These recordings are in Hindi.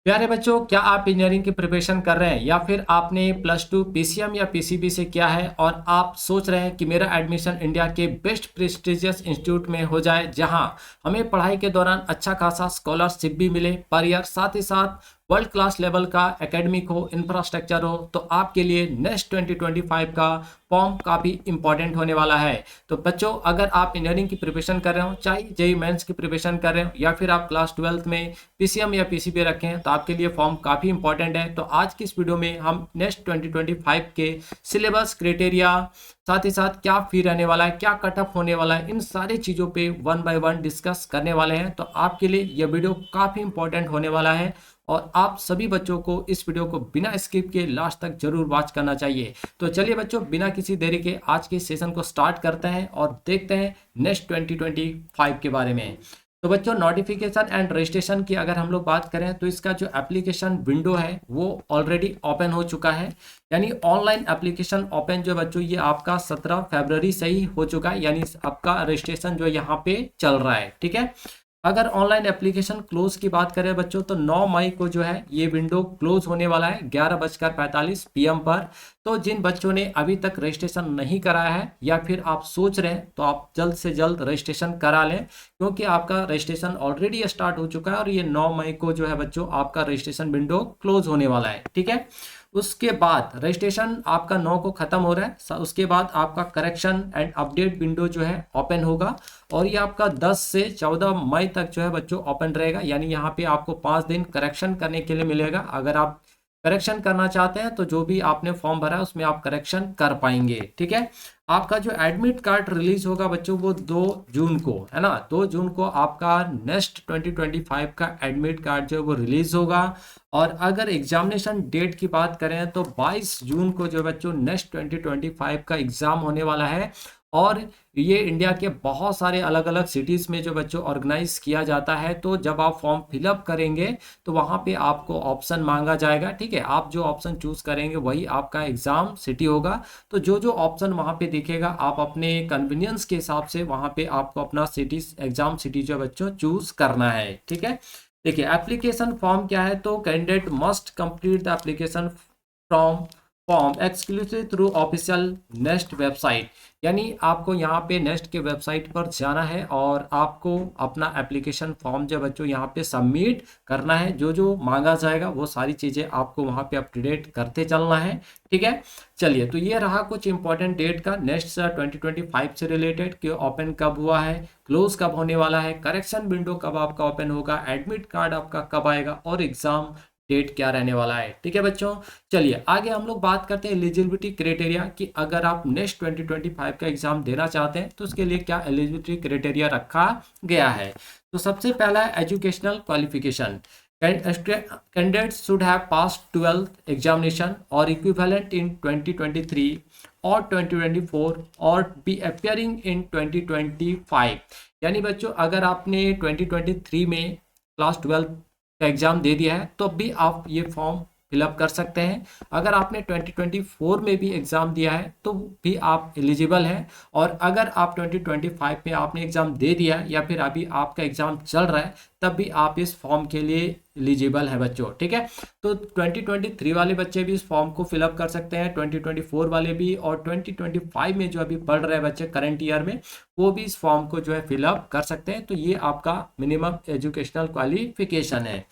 प्यारे बच्चों, क्या आप इंजीनियरिंग की प्रिपरेशन कर रहे हैं या फिर आपने प्लस टू पीसीएम या पीसीबी से किया है और आप सोच रहे हैं कि मेरा एडमिशन इंडिया के बेस्ट प्रेस्टिजियस इंस्टीट्यूट में हो जाए जहां हमें पढ़ाई के दौरान अच्छा खासा स्कॉलरशिप भी मिले पर ईयर, साथ ही साथ वर्ल्ड क्लास लेवल का एकेडमिक हो, इंफ्रास्ट्रक्चर हो, तो आपके लिए नेक्स्ट 2025 का फॉर्म काफ़ी इंपॉर्टेंट होने वाला है। तो बच्चों, अगर आप इंजीनियरिंग की प्रिपरेशन कर रहे हो, चाहे जेई मेंस की प्रिपरेशन कर रहे हो या फिर आप क्लास 12th में पीसीएम या पीसीबी रखे हैं, तो आपके लिए फॉर्म काफ़ी इंपॉर्टेंट है। तो आज की इस वीडियो में हम नेक्स्ट 2025 के सिलेबस, क्राइटेरिया, साथ ही साथ क्या फी रहने वाला है, क्या कट ऑफ होने वाला है, इन सारी चीज़ों पे वन बाय वन डिस्कस करने वाले हैं। तो आपके लिए यह वीडियो काफ़ी इंपॉर्टेंट होने वाला है और आप सभी बच्चों को इस वीडियो को बिना स्किप के लास्ट तक जरूर वॉच करना चाहिए। तो चलिए बच्चों, बिना किसी देरी के आज के सेशन को स्टार्ट करते हैं और देखते हैं नेक्स्ट 2025 के बारे में। तो बच्चों, नोटिफिकेशन एंड रजिस्ट्रेशन की अगर हम लोग बात करें तो इसका जो एप्लीकेशन विंडो है वो ऑलरेडी ओपन हो चुका है। यानी ऑनलाइन एप्लीकेशन ओपन जो बच्चों ये आपका 17 फरवरी से ही हो चुका है, यानी आपका रजिस्ट्रेशन जो यहाँ पे चल रहा है। ठीक है, अगर ऑनलाइन एप्लीकेशन क्लोज की बात करें बच्चों तो 9 मई को जो है ये विंडो क्लोज होने वाला है 11:45 PM पर। तो जिन बच्चों ने अभी तक रजिस्ट्रेशन नहीं कराया है या फिर आप सोच रहे हैं तो आप जल्द से जल्द रजिस्ट्रेशन करा लें, क्योंकि आपका रजिस्ट्रेशन ऑलरेडी स्टार्ट हो चुका है और ये 9 मई को जो है बच्चों आपका रजिस्ट्रेशन विंडो क्लोज होने वाला है। ठीक है, उसके बाद रजिस्ट्रेशन आपका 9 को खत्म हो रहा है, उसके बाद आपका करेक्शन एंड अपडेट विंडो जो है ओपन होगा और ये आपका 10 से 14 मई तक जो है बच्चों ओपन रहेगा। यानी यहाँ पे आपको 5 दिन करेक्शन करने के लिए मिलेगा। अगर आप करेक्शन करना चाहते हैं तो जो भी आपने फॉर्म भरा है उसमें आप करेक्शन कर पाएंगे। ठीक है, आपका जो एडमिट कार्ड रिलीज होगा बच्चों वो 2 जून को है ना। 2 जून को आपका नेक्स्ट 2025 का एडमिट कार्ड जो है वो रिलीज होगा। और अगर एग्जामिनेशन डेट की बात करें तो 22 जून को जो बच्चों नेक्स्ट 2025 का एग्जाम होने वाला है। और ये इंडिया के बहुत सारे अलग अलग सिटीज़ में जो बच्चों ऑर्गेनाइज किया जाता है। तो जब आप फॉर्म फिलअप करेंगे तो वहाँ पे आपको ऑप्शन मांगा जाएगा। ठीक है, आप जो ऑप्शन चूज करेंगे वही आपका एग्जाम सिटी होगा। तो जो जो ऑप्शन वहाँ पे दिखेगा आप अपने कन्वीनियंस के हिसाब से वहाँ पे आपको अपना सिटी, एग्जाम सिटी जो बच्चों चूज करना है। ठीक है, देखिए एप्लीकेशन फॉर्म क्या है। तो candidate must complete the application from form exclusive through official nest website. यानी आपको यहाँ पे नेस्ट के वेबसाइट पर जाना है और आपको अपना एप्लीकेशन फॉर्म जो बच्चों यहाँ पे सबमिट करना है। जो जो मांगा जाएगा वो सारी चीज़ें आपको वहाँ पे अप टू डेट करते चलना है। ठीक है, चलिए तो ये रहा कुछ इंपॉर्टेंट डेट का नेक्स्ट 2025 से रिलेटेड कि ओपन कब हुआ है, क्लोज कब होने वाला है, करेक्शन विंडो कब आपका ओपन होगा, एडमिट कार्ड आपका कब आएगा और एग्जाम डेट क्या रहने वाला है। ठीक है बच्चों, चलिए आगे हम लोग बात करते हैं एलिजिबिलिटी क्राइटेरिया कि अगर आप नेक्स्ट 2025 का एग्जाम देना चाहते हैं तो उसके लिए क्या एलिजिबिलिटी क्राइटेरिया रखा गया है। तो सबसे पहला है educational qualification. Candidates should have pass 12th examination और इक्विवेलेंट इन 2023 और 2024 और बी अपियरिंग इन 2025। यानी बच्चों अगर आपने 2023 में क्लास 12 का एग्ज़ाम दे दिया है तो भी आप ये फॉर्म फिलअप कर सकते हैं। अगर आपने 2024 में भी एग्ज़ाम दिया है तो भी आप एलिजिबल हैं। और अगर आप 2025 में आपने एग्ज़ाम दे दिया है या फिर अभी आपका एग्ज़ाम चल रहा है तब भी आप इस फॉर्म के लिए एलिजिबल है बच्चों। ठीक है, तो 2023 वाले बच्चे भी इस फॉर्म को फिलअप कर सकते हैं, 2024 वाले भी, और 2025 में जो अभी पढ़ रहे हैं बच्चे करंट ईयर में वो भी इस फॉर्म को जो है फिलअप कर सकते हैं। तो ये आपका मिनिमम एजुकेशनल क्वालिफिकेशन है।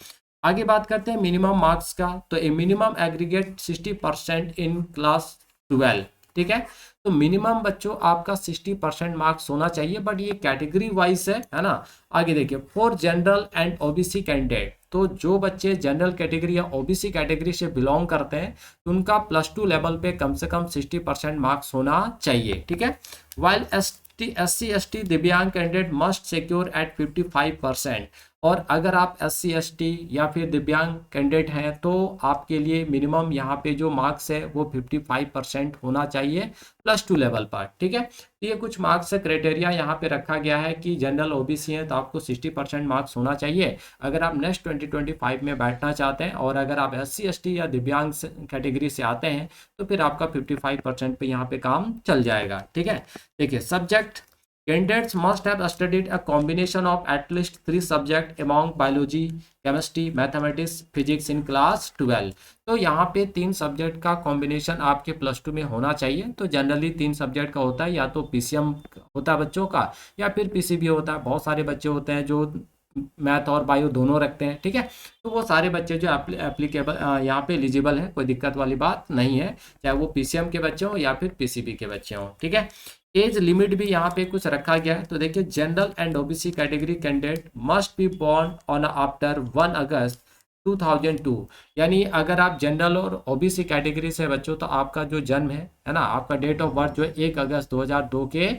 आगे बात करते हैं मिनिमम मार्क्स का। तो ए मिनिमम एग्रीगेट 60% इन क्लास 12। ठीक है, तो मिनिमम बच्चों आपका 60% मार्क्स होना चाहिए, बट ये कैटेगरी वाइज है ना। आगे देखिए for general and OBC candidate, तो जो बच्चे जनरल कैटेगरी या ओबीसी कैटेगरी से बिलोंग करते हैं तो उनका +2 लेवल पे कम से कम 60% मार्क्स होना चाहिए। ठीक है, वाइल SC ST दिव्यांग कैंडिडेट मस्ट सिक्योर एट 55%। और अगर आप SC ST या फिर दिव्यांग कैंडिडेट हैं तो आपके लिए मिनिमम यहाँ पे जो मार्क्स है वो 55% होना चाहिए +2 लेवल पर। ठीक है, तो ये कुछ मार्क्स क्राइटेरिया यहाँ पे रखा गया है कि जनरल ओबीसी हैं तो आपको 60% मार्क्स होना चाहिए अगर आप नेक्स्ट 2025 में बैठना चाहते हैं। और अगर आप SC ST या दिव्यांग कैटेगरी से आते हैं तो फिर आपका 55% पे यहाँ पे काम चल जाएगा। ठीक है, देखिए subject Candidates must have studied a combination of at least 3 subjects among biology, chemistry, mathematics, physics in class 12। तो यहाँ पे 3 सब्जेक्ट का कॉम्बिनेशन आपके +2 में होना चाहिए। तो जनरली 3 सब्जेक्ट का होता है, या तो पीसीएम होता है बच्चों का, या फिर पीसीबी होता है। बहुत सारे बच्चे होते हैं जो मैथ और बायो दोनों रखते हैं, ठीक है। तो वो सारे बच्चे जो एप्लीकेबल यहाँ पे एलिजिबल है, कोई दिक्कत वाली बात नहीं है, चाहे वो पीसीएम के बच्चे हों या फिर पीसीबी के बच्चे हों, ठीक है। एज लिमिट भी यहाँ पे कुछ रखा गया है। तो देखिए, general and OBC category candidate must be born on after 1 August 2002। यानी अगर आप जनरल और ओबीसी कैटेगरी से बच्चों, तो आपका जो जन्म है ना, आपका डेट ऑफ बर्थ जो है 1 अगस्त 2002 के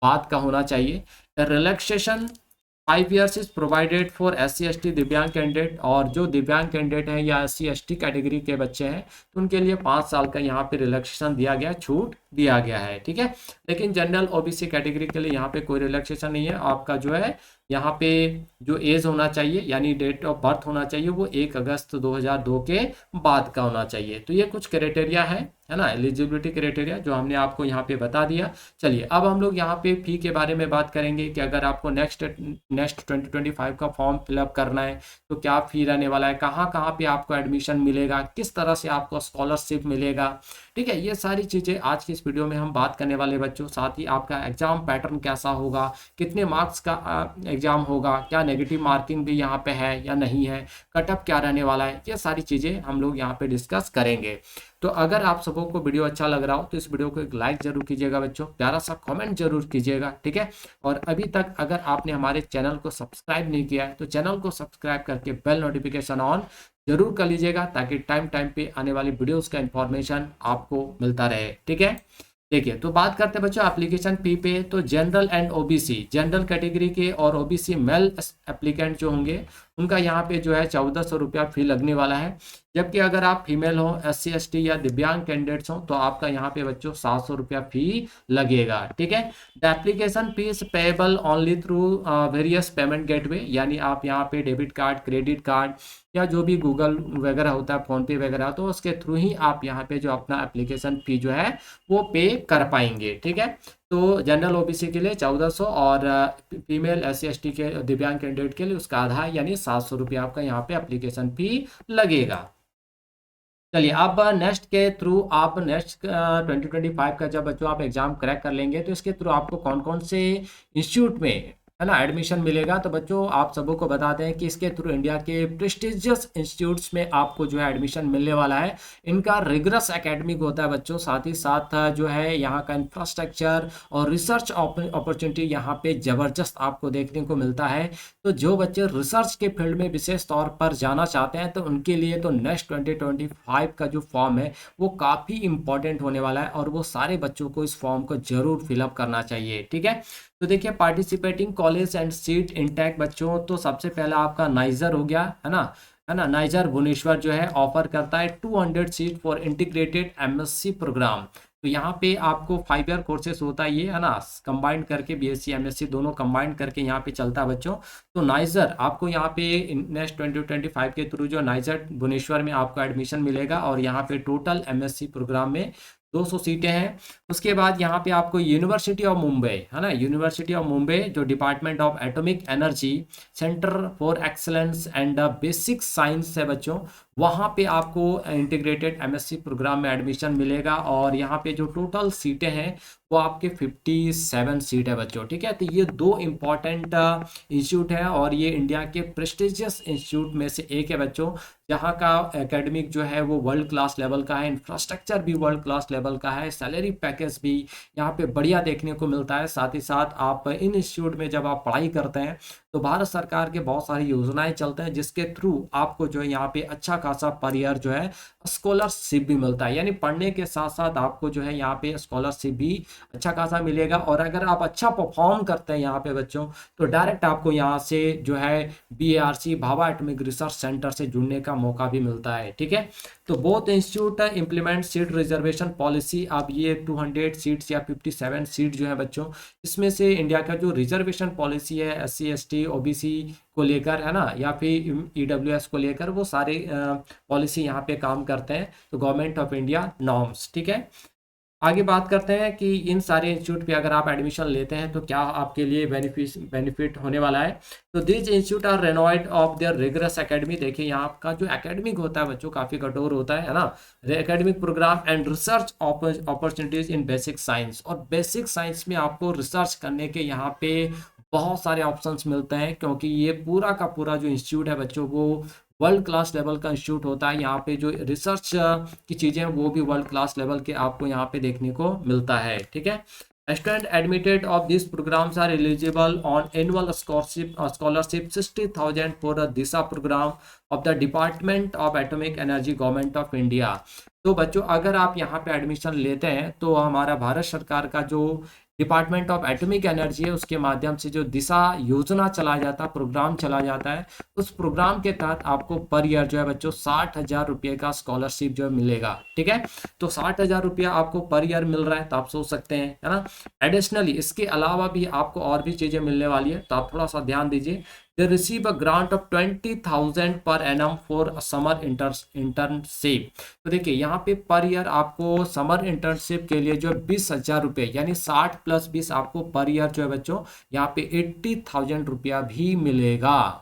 बाद का होना चाहिए। Relaxation 5 years is provided for SC ST दिव्यांग कैंडिडेट, और जो दिव्यांग कैंडिडेट हैं या SC ST कैटेगरी के बच्चे हैं, तो उनके लिए 5 साल का यहाँ पे रिलैक्सेशन दिया गया, छूट दिया गया है, ठीक है। लेकिन जनरल ओबीसी कैटेगरी के लिए यहाँ पे कोई रिलैक्सेशन नहीं है। आपका जो है यहाँ पे जो एज होना चाहिए, यानी डेट ऑफ बर्थ होना चाहिए, वो 1 अगस्त 2002 के बाद का होना चाहिए। तो ये कुछ क्राइटेरिया है ना, एलिजिबिलिटी क्राइटेरिया, जो हमने आपको यहाँ पे बता दिया। चलिए अब हम लोग यहाँ पे फी के बारे में बात करेंगे कि अगर आपको नेक्स्ट 2025 का फॉर्म फिलअप करना है तो क्या फी रहने वाला है, कहाँ कहाँ पे आपको एडमिशन मिलेगा, किस तरह से आपको स्कॉलरशिप मिलेगा, ठीक है। ये सारी चीज़ें आज की इस वीडियो में हम बात करने वाले बच्चों। साथ ही आपका एग्जाम पैटर्न कैसा होगा, कितने मार्क्स का एग्जाम होगा, क्या नेगेटिव मार्किंग भी यहाँ पे है या नहीं है, कट ऑफ क्या रहने वाला है, ये सारी चीज़ें हम लोग यहाँ पे डिस्कस करेंगे। तो अगर आप सबों को वीडियो अच्छा लग रहा हो तो इस वीडियो को एक लाइक जरूर कीजिएगा बच्चों, प्यारा सा कमेंट जरूर कीजिएगा, ठीक है। और अभी तक अगर आपने हमारे चैनल को सब्सक्राइब नहीं किया है तो चैनल को सब्सक्राइब करके बेल नोटिफिकेशन ऑन जरूर कर लीजिएगा, ताकि टाइम टाइम पे आने वाली वीडियोस का इंफॉर्मेशन आपको मिलता रहे, ठीक है। देखिए, तो बात करते हैं बच्चों एप्लीकेशन फी पे। तो general and OBC, general category के और ओबीसी मेल एप्लीकेंट जो होंगे, उनका यहाँ पे जो है 1400 रुपया फी लगने वाला है। जबकि अगर आप फीमेल हो, SC ST या दिव्यांग कैंडिडेट्स हो, तो आपका यहाँ पे बच्चों 700 रुपया फी लगेगा, ठीक है। The application fees payable only through various payment gateway, यानी आप यहाँ पे डेबिट कार्ड, क्रेडिट कार्ड या जो भी गूगल वगैरह होता है, फोन पे वगैरह, तो उसके थ्रू ही आप यहाँ पे जो अपना एप्लीकेशन फी जो है वो पे कर पाएंगे, ठीक है। तो जनरल ओबीसी के लिए 1400 और फीमेल SC ST के दिव्यांग कैंडिडेट के लिए उसका आधा यानी 700 रुपया आपका यहाँ पे एप्लीकेशन फी लगेगा। चलिए अब नेक्स्ट के थ्रू आप नेक्स्ट 2025 का जब बच्चों आप एग्जाम क्रैक कर लेंगे तो इसके थ्रू आपको कौन कौन से इंस्टीट्यूट में है ना एडमिशन मिलेगा। तो बच्चों आप सबों को बताते हैं कि इसके थ्रू इंडिया के प्रेस्टिजियस इंस्टीट्यूट्स में आपको जो है एडमिशन मिलने वाला है। इनका रिगरस एकेडमिक होता है बच्चों, साथ ही साथ जो है यहाँ का इंफ्रास्ट्रक्चर और रिसर्च अपॉर्चुनिटी यहाँ पे ज़बरदस्त आपको देखने को मिलता है। तो जो बच्चे रिसर्च के फील्ड में विशेष तौर पर जाना चाहते हैं तो उनके लिए तो नेक्स्ट 2025 का जो फॉर्म है वो काफ़ी इंपॉर्टेंट होने वाला है, और वो सारे बच्चों को इस फॉर्म को जरूर फिलअप करना चाहिए, ठीक है। तो देखिए, participating college and seat intake बच्चों, तो सबसे पहला आपका नाइजर हो गया, है ना। नाइजर भुवनेश्वर जो है ऑफर करता है 200 seat for integrated MSc programme. तो यहाँ पे आपको 5 ईयर कोर्सेस होता है ये, है ना, कंबाइंड करके BSc MSc दोनों कंबाइंड करके यहाँ पे चलता है बच्चों। तो नाइजर आपको यहाँ पे नेक्स्ट 2025 के थ्रू जो नाइजर भुवनेश्वर में आपको एडमिशन मिलेगा, और यहाँ पे टोटल MSc प्रोग्राम में 200 सीटें हैं। उसके बाद यहाँ पे आपको यूनिवर्सिटी ऑफ मुंबई, है ना, यूनिवर्सिटी ऑफ मुंबई जो department of atomic energy centre for excellence and basic science है बच्चों, वहाँ पे आपको इंटीग्रेटेड MSc प्रोग्राम में एडमिशन मिलेगा। और यहाँ पे जो टोटल सीटें हैं वो आपके 57 सीट है बच्चों, ठीक है। तो ये 2 इम्पॉर्टेंट इंस्टीट्यूट है, और ये इंडिया के प्रेस्टिजियस इंस्टीट्यूट में से एक है बच्चों, जहाँ का एकेडमिक जो है वो वर्ल्ड क्लास लेवल का है, इंफ्रास्ट्रक्चर भी वर्ल्ड क्लास लेवल का है, सैलरी पैकेज भी यहाँ पे बढ़िया देखने को मिलता है। साथ ही साथ आप इन इंस्टीट्यूट में जब आप पढ़ाई करते हैं तो भारत सरकार के बहुत सारी योजनाएं चलते हैं, जिसके थ्रू आपको जो है यहाँ पे अच्छा खासा पर ईयर जो है स्कॉलरशिप भी मिलता है। यानी पढ़ने के साथ साथ आपको जो है यहाँ पे स्कॉलरशिप भी अच्छा खासा मिलेगा, और अगर आप अच्छा परफॉर्म करते हैं यहाँ पे बच्चों तो डायरेक्ट आपको यहाँ से जो है BARC Bhabha atomic research centre से जुड़ने का मौका भी मिलता है, ठीक है। तो both institute implement seat reservation policy. अब ये 200 सीट्स या 57 सीट जो है बच्चों, इसमें से इंडिया का जो रिजर्वेशन पॉलिसी है SC ST OBC को लेकर, है ना, या फिर EWS को लेकर, वो सारे पॉलिसी यहाँ पे काम करते हैं। तो गवर्नमेंट ऑफ इंडिया नॉर्म्स, ठीक है। आगे बात करते हैं कि इन सारे इंस्टीट्यूट पे अगर आप एडमिशन लेते हैं तो क्या आपके लिए बेनिफिट होने वाला है। तो this institute are renovate of their rigorous academy. देखिए यहाँ आपका जो एकेडमिक होता है बच्चों काफ़ी कठोर होता है ना। Academic programme and research opportunities in basic science, और बेसिक साइंस में आपको रिसर्च करने के यहाँ पे बहुत सारे ऑप्शंस मिलते हैं, क्योंकि ये पूरा का पूरा जो इंस्टीट्यूट है बच्चों वो वर्ल्ड क्लास लेवल का इंस्टीट्यूट होता है। यहाँ पे जो रिसर्च की चीज़ें हैं वो भी वर्ल्ड क्लास लेवल के आपको यहाँ पे देखने को मिलता है। ठीक है, student admitted of this programmes are eligible on annual scholarship 60,000 for the Disha programme of the department of atomic energy government of India. तो बच्चों अगर आप यहाँ पे एडमिशन लेते हैं तो हमारा भारत सरकार का जो डिपार्टमेंट ऑफ एटॉमिक एनर्जी है उसके माध्यम से जो दिशा योजना चला जाता है, प्रोग्राम चला जाता है, उस प्रोग्राम के तहत आपको पर ईयर जो है बच्चों 60,000 रुपये का स्कॉलरशिप जो है मिलेगा। ठीक है, तो 60,000 रुपया आपको पर ईयर मिल रहा है, तो आप सोच सकते हैं, है ना। एडिशनली इसके अलावा भी आपको और भी चीज़ें मिलने वाली है, तो आप थोड़ा सा ध्यान दीजिए। They receive a grant of 20,000 per annum for summer internship. तो देखिए यहाँ पे पर ईयर आपको समर इंटर्नशिप के लिए जो 20,000 रुपये यानी 60 + 20 आपको पर ईयर जो है बच्चों यहाँ पे 80,000 रुपया भी मिलेगा।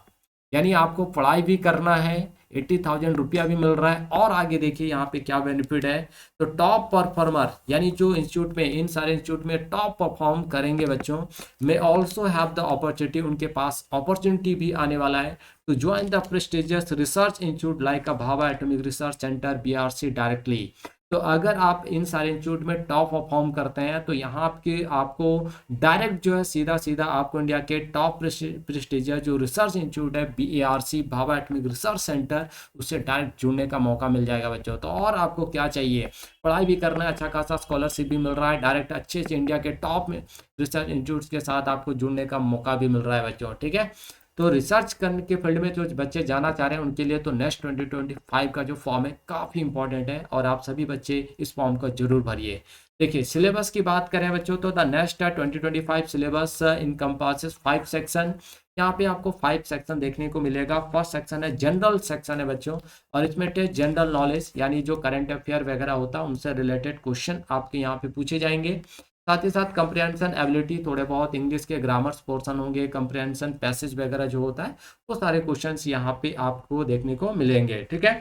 यानी आपको पढ़ाई भी करना है, 80,000 रुपया भी मिल रहा है। और आगे देखिए यहाँ पे क्या बेनिफिट है। तो टॉप परफॉर्मर यानी जो इंस्टीट्यूट में, इन सारे इंस्टीट्यूट में टॉप परफॉर्म करेंगे बच्चों, में ऑल्सो हैव द अपॉर्चुनिटी, उनके पास अपॉर्चुनिटी भी आने वाला है to join the prestigious research institute like a Bhabha atomic research centre BRC directly. तो अगर आप इन सारे इंस्टीट्यूट में टॉप परफॉर्म करते हैं तो यहाँ आपको डायरेक्ट जो है सीधा सीधा आपको इंडिया के टॉप प्रेस्टिजियस जो रिसर्च इंस्टीट्यूट है BRC Bhabha atomic research centre, उससे डायरेक्ट जुड़ने का मौका मिल जाएगा बच्चों। तो और आपको क्या चाहिए, पढ़ाई भी करना है, अच्छा खासा स्कॉलरशिप भी मिल रहा है, डायरेक्ट अच्छे से इंडिया के टॉप में रिसर्च इंस्टीट्यूट के साथ आपको जुड़ने का मौका भी मिल रहा है बच्चों। ठीक है, तो रिसर्च करने के फील्ड में जो बच्चे जाना चाह रहे हैं उनके लिए तो नेक्स्ट 2025 का जो फॉर्म है काफ़ी इंपॉर्टेंट है, और आप सभी बच्चे इस फॉर्म को जरूर भरिए। देखिए सिलेबस की बात करें बच्चों तो the next 2025 syllabus encompasses 5 section. यहाँ पे आपको 5 सेक्शन देखने को मिलेगा। फर्स्ट सेक्शन है जनरल सेक्शन है बच्चों, और इसमें टेस्ट जनरल नॉलेज यानी जो करंट अफेयर वगैरह होता है उनसे रिलेटेड क्वेश्चन आपके यहाँ पे पूछे जाएंगे। साथ ही साथ कंप्रिहेंशन एबिलिटी, थोड़े बहुत इंग्लिश के ग्रामर्स पोर्शन होंगे, कंप्रिहेंशन पैसेज वगैरह जो होता है वो सारे क्वेश्चंस यहाँ पे आपको देखने को मिलेंगे। ठीक है,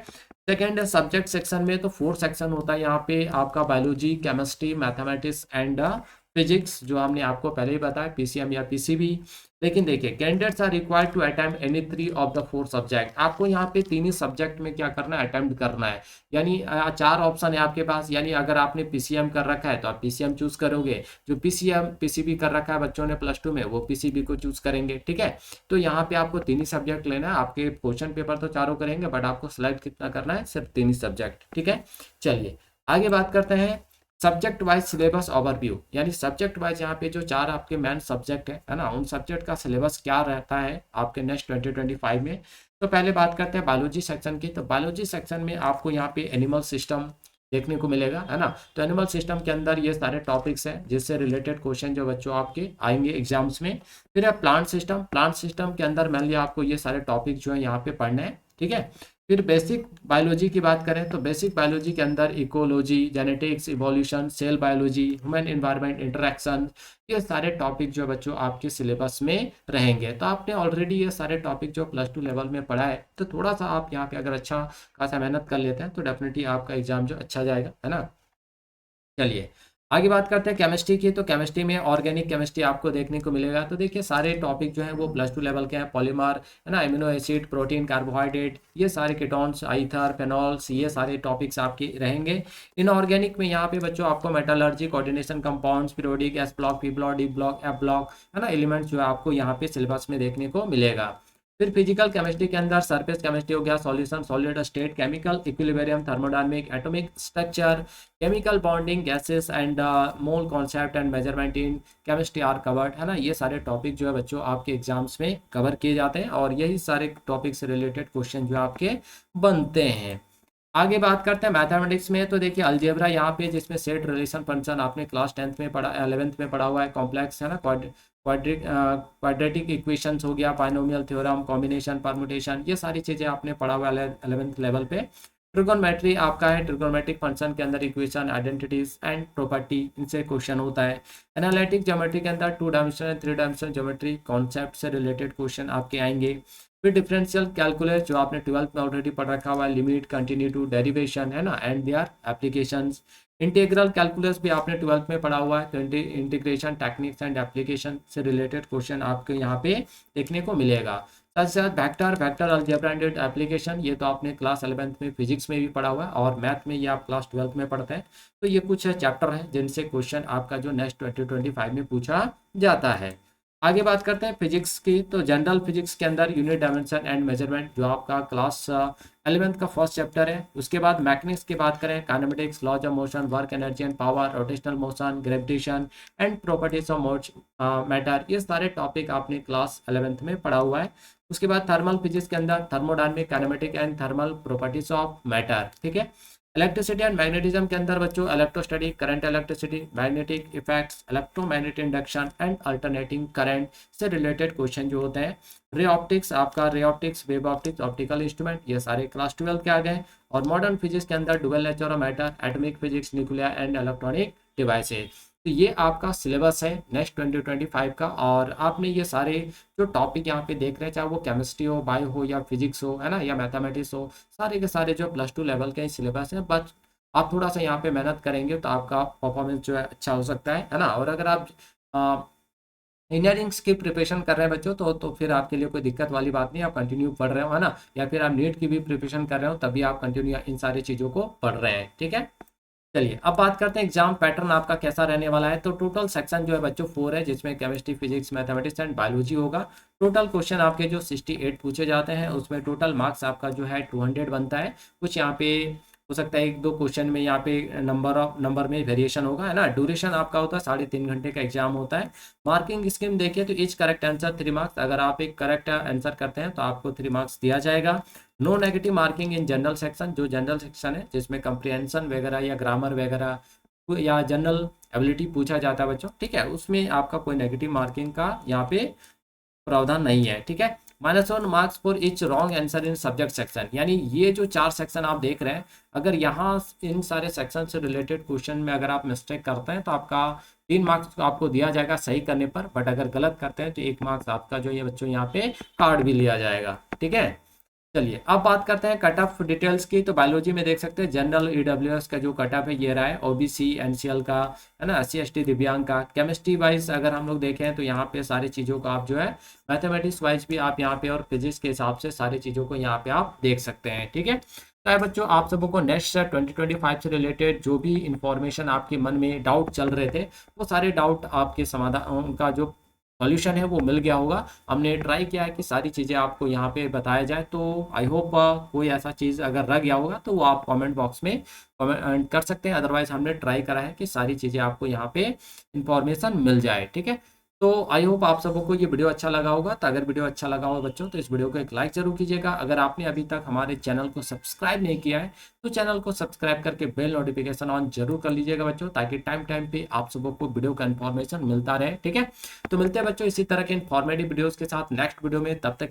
सेकेंड सब्जेक्ट सेक्शन में तो 4 सेक्शन होता है यहाँ पे आपका, biology, chemistry, mathematics and physics, जो हमने आपको पहले ही बताया PCM या PCB। लेकिन देखिए candidates are required to attempt any 3 of the 4 subject. आपको यहाँ पे 3 ही सब्जेक्ट में क्या करना है, अटेम्प्ट करना है। यानी 4 ऑप्शन है आपके पास, यानी अगर आपने PCM कर रखा है तो आप PCM चूज करोगे, जो PCB कर रखा है बच्चों ने +2 में वो PCB को चूज करेंगे। ठीक है, तो यहाँ पे आपको 3 ही सब्जेक्ट लेना है। आपके क्वेश्चन पेपर तो चारों करेंगे, बट आपको सिलेक्ट कितना करना है, सिर्फ 3 ही सब्जेक्ट। ठीक है, चलिए आगे बात करते हैं सब्जेक्ट वाइज सिलेबस ओवरव्यू। यानी सब्जेक्ट वाइज यहाँ पे जो 4 आपके मेन सब्जेक्ट है ना, उन सब्जेक्ट का सिलेबस क्या रहता है आपके नेक्स्ट 2025 में। तो पहले बात करते हैं बायोलॉजी सेक्शन की। तो बायोलॉजी सेक्शन में आपको यहाँ पे एनिमल सिस्टम देखने को मिलेगा, है ना। तो एनिमल सिस्टम के अंदर ये सारे टॉपिक्स हैं जिससे रिलेटेड क्वेश्चन जो बच्चों आपके आएंगे एग्जाम्स में। फिर है प्लांट सिस्टम। प्लांट सिस्टम के अंदर मेनली आपको ये सारे टॉपिक जो है यहाँ पे पढ़ने हैं। ठीक है, फिर बेसिक बायोलॉजी की बात करें तो बेसिक बायोलॉजी के अंदर ecology, genetics, evolution, cell biology, human environment interaction, ये सारे टॉपिक जो बच्चों आपके सिलेबस में रहेंगे। तो आपने ऑलरेडी ये सारे टॉपिक जो +2 लेवल में पढ़ा है, तो थोड़ा सा आप यहाँ पे अगर अच्छा खासा मेहनत कर लेते हैं तो डेफिनेटली आपका एग्जाम जो अच्छा जाएगा, है ना। चलिए आगे बात करते हैं केमिस्ट्री की। तो केमिस्ट्री में ऑर्गेनिक केमिस्ट्री आपको देखने को मिलेगा। तो देखिए सारे टॉपिक जो हैं वो +2 लेवल के हैं। पॉलीमर, है ना, एमिनो एसिड, प्रोटीन, कार्बोहाइड्रेट, ये सारे कीटोन्स, आइथर, फेनॉल्स, ये सारे टॉपिक्स आपके रहेंगे। इनऑर्गेनिक में यहाँ पे बच्चों आपको metallurgy, coordination, compounds, periodic, S block, P block, D block, F block, है ना, एलिमेंट्स जो आपको यहाँ पे सिलेबस में देखने को मिलेगा। फिर फिजिकल केमिस्ट्री के अंदर सरफेस केमिस्ट्री हो गया, solution, solid state, chemical equilibrium, thermodynamic, atomic structure, chemical bonding, gases and mole concept and measurement in chemistry are covered, है ना। ये सारे टॉपिक जो है बच्चों आपके एग्जाम्स में कवर किए जाते हैं, और यही सारे टॉपिक से रिलेटेड क्वेश्चन जो आपके बनते हैं। आगे बात करते हैं मैथमेटिक्स में। तो देखिए अलजेब्रा यहाँ पे, जिसमें सेट, रिलेशन, फंक्शन आपने क्लास 10th में पढ़ा, 11th में पढ़ा हुआ है। कॉम्प्लेक्स, है ना, क्वाड्रेटिक इक्वेशंस हो गया, बाइनोमियल थ्योरम, कॉम्बिनेशन, परमुटेशन, ये सारी चीज़ें आपने पढ़ा हुआ है 11th लेवल पे। ट्रिगोनोमेट्री आपका है, ट्रिगोनोमेट्रिक फंक्शन के अंदर इक्वेशन, आइडेंटिटीज एंड प्रॉपर्टी, इनसे क्वेश्चन होता है। एनालिटिक ज्योमेट्री के अंदर 2 डायमेंशनल 3 डायमेंशनल ज्योमेट्री कॉन्सेप्ट से रिलेटेड क्वेश्चन आपके आएंगे। फिर डिफरेंशियल कैलकुलस जो आपने 12th में ऑलरेडी पढ़ रखा हुआ है, लिमिट, कंटिन्यूटी, डेरिवेशन है ना, and their applications. Integral calculus भी आपने 12th में पढ़ा हुआ है, तो इंटीग्रेशन टेक्निक्स एंड एप्लीकेशन से रिलेटेड क्वेश्चन आपको यहाँ पे देखने को मिलेगा। साथ ही साथ vector, vector algebra and application, ये तो आपने क्लास 11th में फिजिक्स में भी पढ़ा हुआ है और मैथ में ये आप क्लास 12th में पढ़ते हैं। तो ये कुछ चैप्टर हैं जिनसे क्वेश्चन आपका जो नेक्स्ट 2025 में पूछा जाता है। आगे बात करते हैं फिजिक्स की, तो जनरल फिजिक्स के अंदर यूनिट डायमेंशन एंड मेजरमेंट जो आपका क्लास 11th का फर्स्ट चैप्टर है। उसके बाद मैकेनिक्स की बात करें, kinematics, laws of motion, work, energy and power, rotational motion, gravitation and properties of matter, ये सारे टॉपिक आपने क्लास 11th में पढ़ा हुआ है। उसके बाद थर्मल फिजिक्स के अंदर thermodynamic, kinematic and thermal properties of matter, ठीक है। इलेक्ट्रिसिटी एंड मैग्नेटिज्म के अंदर बच्चों electrostatic, current electricity, magnetic effects, electromagnetic induction and alternating current से रिलेटेड क्वेश्चन जो होते हैं। रे ऑप्टिक्स आपका, ray optics, wave optics, optical instrument, ये सारे क्लास 12 के आ गए। और मॉडर्न फिजिक्स के अंदर dual nature of matter, atomic physics, nuclear and electronic devices. तो ये आपका सिलेबस है नेक्स्ट 2025 का। और आपने ये सारे जो टॉपिक यहाँ पे देख रहे हैं, चाहे वो केमिस्ट्री हो, बायो हो या फिजिक्स हो, है ना, या मैथमेटिक्स हो, सारे के सारे जो +2 लेवल के सिलेबस हैं। बस आप थोड़ा सा यहाँ पे मेहनत करेंगे तो आपका परफॉर्मेंस जो है अच्छा हो सकता है ना। और अगर आप इंजीनियरिंग की प्रिपरेशन कर रहे हैं बच्चों, तो फिर आपके लिए कोई दिक्कत वाली बात नहीं, आप कंटिन्यू पढ़ रहे हो, है ना, या फिर आप नीट की भी प्रिपरेशन कर रहे हो तभी आप कंटिन्यू इन सारी चीज़ों को पढ़ रहे हैं, ठीक है। चलिए अब बात करते हैं एग्जाम पैटर्न आपका कैसा रहने वाला है। तो टोटल सेक्शन जो है बच्चों 4 है, जिसमें chemistry, physics, mathematics and biology होगा। टोटल क्वेश्चन आपके जो 68 पूछे जाते हैं, उसमें टोटल मार्क्स आपका जो है 200 बनता है। कुछ यहाँ पे हो सकता है 1-2 क्वेश्चन में यहाँ पे नंबर में वेरिएशन होगा, है ना। ड्यूरेशन आपका होता है 3.5 घंटे का एग्जाम होता है। मार्किंग स्कीम देखिए तो ईच करेक्ट आंसर 3 मार्क्स, अगर आप एक करेक्ट आंसर करते हैं तो आपको 3 मार्क्स दिया जाएगा। No negative marking in general section, जो जनरल सेक्शन है जिसमें कंप्रिहेंशन वगैरह या ग्रामर वगैरह या जनरल एबिलिटी पूछा जाता है बच्चों, ठीक है, उसमें आपका कोई नेगेटिव मार्किंग का यहाँ पे प्रावधान नहीं है, ठीक है। -1 marks for each wrong answer in subject section, यानी ये जो 4 सेक्शन आप देख रहे हैं, अगर यहाँ इन सारे सेक्शन से रिलेटेड क्वेश्चन में अगर आप मिस्टेक करते हैं तो आपका 3 मार्क्स आपको दिया जाएगा सही करने पर। बट अगर गलत करते हैं तो 1 मार्क्स आपका जो ये बच्चों यहाँ पे कार्ड भी लिया जाएगा, ठीक है। चलिए अब बात करते हैं कट ऑफ डिटेल्स की। तो बायोलॉजी में देख सकते हैं जनरल ईडब्ल्यूएस का जो कट ऑफ है ये रहा है, ओबीसी एनसीएल का, है ना, SC ST दिव्यांग का। केमिस्ट्री वाइज अगर हम लोग देखें तो यहाँ पे सारी चीज़ों को आप जो है, मैथमेटिक्स वाइज भी आप यहाँ पे और फिजिक्स के हिसाब से सारी चीज़ों को यहाँ पे आप देख सकते हैं, ठीक है। तो बच्चों आप सबों को नेक्स्ट 2025 से रिलेटेड जो भी इंफॉर्मेशन आपके मन में डाउट चल रहे थे, वो सारे डाउट आपके समाधान उनका जो सॉल्यूशन है वो मिल गया होगा। हमने ट्राई किया है कि सारी चीज़ें आपको यहाँ पे बताया जाए। तो आई होप कोई ऐसा चीज़ अगर रह गया होगा तो वो आप कमेंट बॉक्स में कमेंट कर सकते हैं। अदरवाइज हमने ट्राई करा है कि सारी चीज़ें आपको यहाँ पे इंफॉर्मेशन मिल जाए, ठीक है। तो आई होप आप सबों को ये वीडियो अच्छा लगा होगा। तो अगर वीडियो अच्छा लगा हो बच्चों तो इस वीडियो को एक लाइक जरूर कीजिएगा। अगर आपने अभी तक हमारे चैनल को सब्सक्राइब नहीं किया है तो चैनल को सब्सक्राइब करके बेल नोटिफिकेशन ऑन जरूर कर लीजिएगा बच्चों, ताकि टाइम टाइम पे आप सबों को वीडियो का इन्फॉर्मेशन मिलता रहे, ठीक है। तो मिलते हैं बच्चों इसी तरह के इन्फॉर्मेटिव वीडियोज़ के साथ नेक्स्ट वीडियो में। तब तक